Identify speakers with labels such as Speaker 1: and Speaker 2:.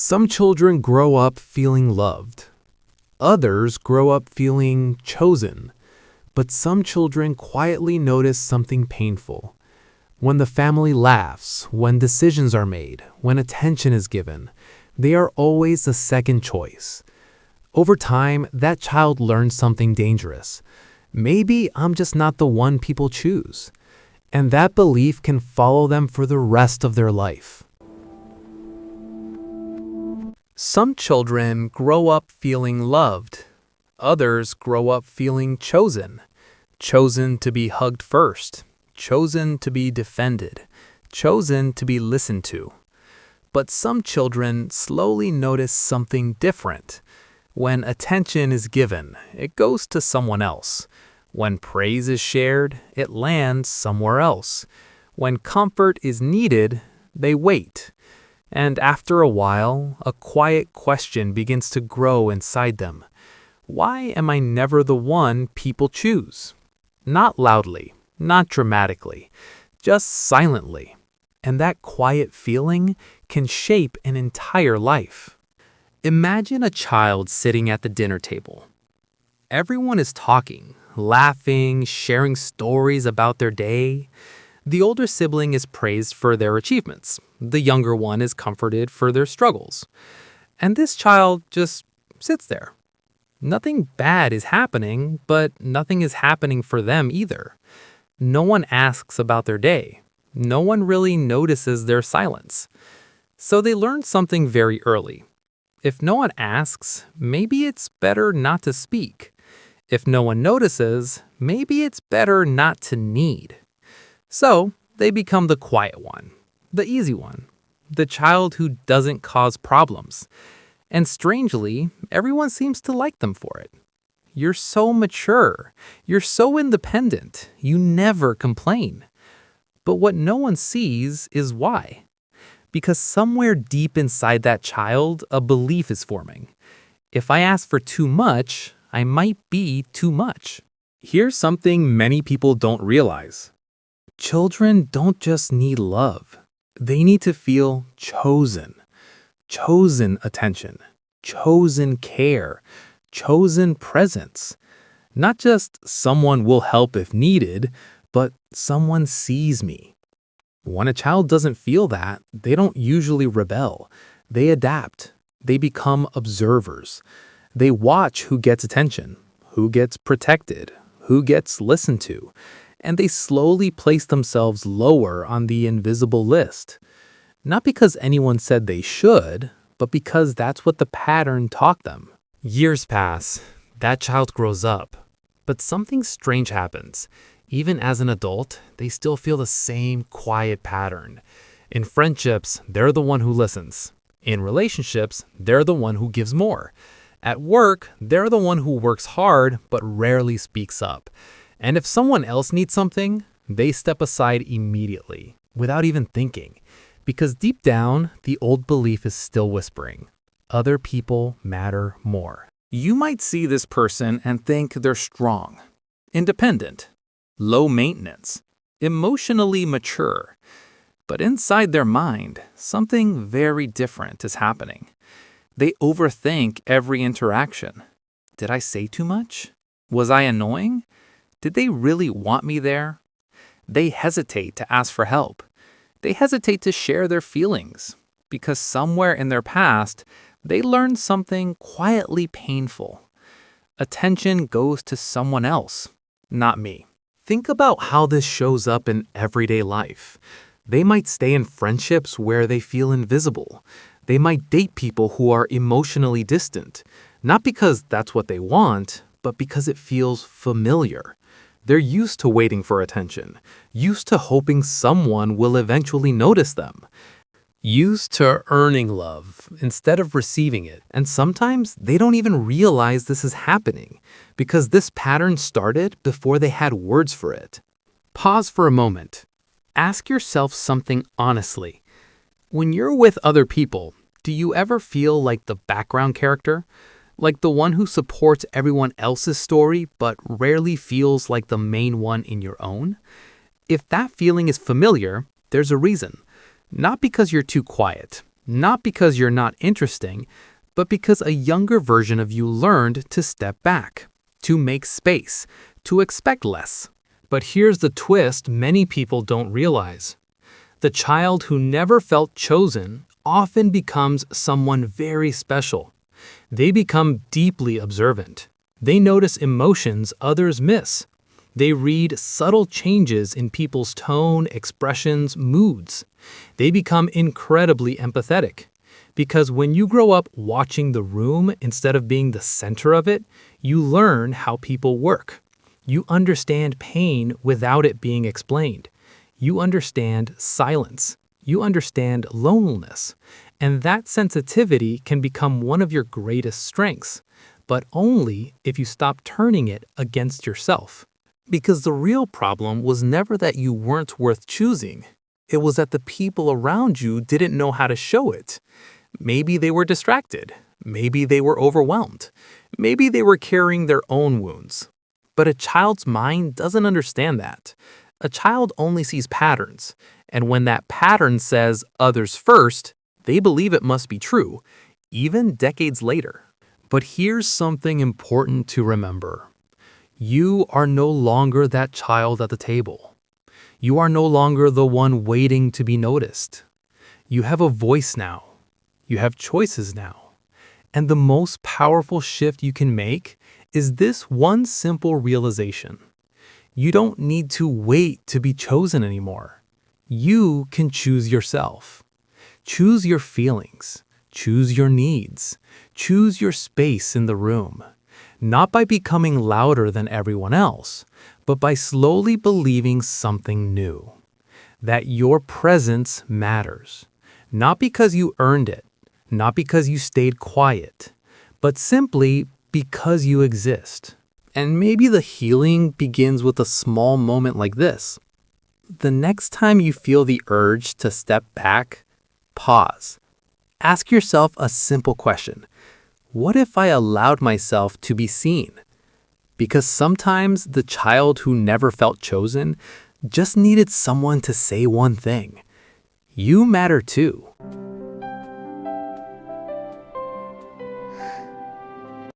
Speaker 1: Some children grow up feeling loved. Others grow up feeling chosen. But some children quietly notice something painful. When the family laughs, when decisions are made, when attention is given, they are always the second choice. Over time, that child learns something dangerous. Maybe I'm just not the one people choose. And that belief can follow them for the rest of their life. Some children grow up feeling loved. Others grow up feeling chosen. Chosen to be hugged first. Chosen to be defended. Chosen to be listened to. But some children slowly notice something different. When attention is given, it goes to someone else. When praise is shared, it lands somewhere else. When comfort is needed, they wait. And after a while, a quiet question begins to grow inside them. Why am I never the one people choose? Not loudly, not dramatically, just silently. And that quiet feeling can shape an entire life. Imagine a child sitting at the dinner table. Everyone is talking, laughing, sharing stories about their day. The older sibling is praised for their achievements. The younger one is comforted for their struggles. And this child just sits there. Nothing bad is happening, but nothing is happening for them either. No one asks about their day. No one really notices their silence. So they learn something very early. If no one asks, maybe it's better not to speak. If no one notices, maybe it's better not to need. So they become the quiet one, the easy one, the child who doesn't cause problems. And strangely, everyone seems to like them for it. You're so mature. You're so independent. You never complain. But what no one sees is why. Because somewhere deep inside that child, a belief is forming. If I ask for too much, I might be too much. Here's something many people don't realize. Children don't just need love. They need to feel chosen. Chosen attention. Chosen care. Chosen presence. Not just someone will help if needed, but someone sees me. When a child doesn't feel that, they don't usually rebel. They adapt. They become observers. They watch who gets attention, who gets protected, who gets listened to, and they slowly place themselves lower on the invisible list. Not because anyone said they should, but because that's what the pattern taught them. Years pass. That child grows up. But something strange happens. Even as an adult, they still feel the same quiet pattern. In friendships, they're the one who listens. In relationships, they're the one who gives more. At work, they're the one who works hard but rarely speaks up. And if someone else needs something, they step aside immediately, without even thinking. Because deep down, the old belief is still whispering, other people matter more. You might see this person and think they're strong, independent, low maintenance, emotionally mature. But inside their mind, something very different is happening. They overthink every interaction. Did I say too much? Was I annoying? Did they really want me there? They hesitate to ask for help. They hesitate to share their feelings because somewhere in their past, they learned something quietly painful. Attention goes to someone else, not me. Think about how this shows up in everyday life. They might stay in friendships where they feel invisible. They might date people who are emotionally distant, not because that's what they want, but because it feels familiar. They're used to waiting for attention, used to hoping someone will eventually notice them, used to earning love instead of receiving it. And sometimes they don't even realize this is happening because this pattern started before they had words for it. Pause for a moment. Ask yourself something honestly. When you're with other people, do you ever feel like the background character? Like the one who supports everyone else's story but rarely feels like the main one in your own? If that feeling is familiar, there's a reason. Not because you're too quiet, Not because you're not interesting, but because a younger version of you learned to step back, to make space, to expect less. But here's the twist many people don't realize. The child who never felt chosen often becomes someone very special. They become deeply observant. They notice emotions others miss. They read subtle changes in people's tone, expressions, moods. They become incredibly empathetic. Because when you grow up watching the room instead of being the center of it, you learn how people work. You understand pain without it being explained. You understand silence. You understand loneliness. And that sensitivity can become one of your greatest strengths, but only if you stop turning it against yourself. Because the real problem was never that you weren't worth choosing. It was that the people around you didn't know how to show it. Maybe they were distracted. Maybe they were overwhelmed. Maybe they were carrying their own wounds. But a child's mind doesn't understand that. A child only sees patterns, and when that pattern says others first, they believe it must be true, even decades later. But here's something important to remember. You are no longer that child at the table. You are no longer the one waiting to be noticed. You have a voice now. You have choices now. And the most powerful shift you can make is this one simple realization. You don't need to wait to be chosen anymore. You can choose yourself. Choose your feelings. Choose your needs. Choose your space in the room. Not by becoming louder than everyone else, but by slowly believing something new. That your presence matters. Not because you earned it, not because you stayed quiet, but simply because you exist. And maybe the healing begins with a small moment like this. The next time you feel the urge to step back, pause. Ask yourself a simple question. What if I allowed myself to be seen? Because sometimes the child who never felt chosen just needed someone to say one thing. You matter too.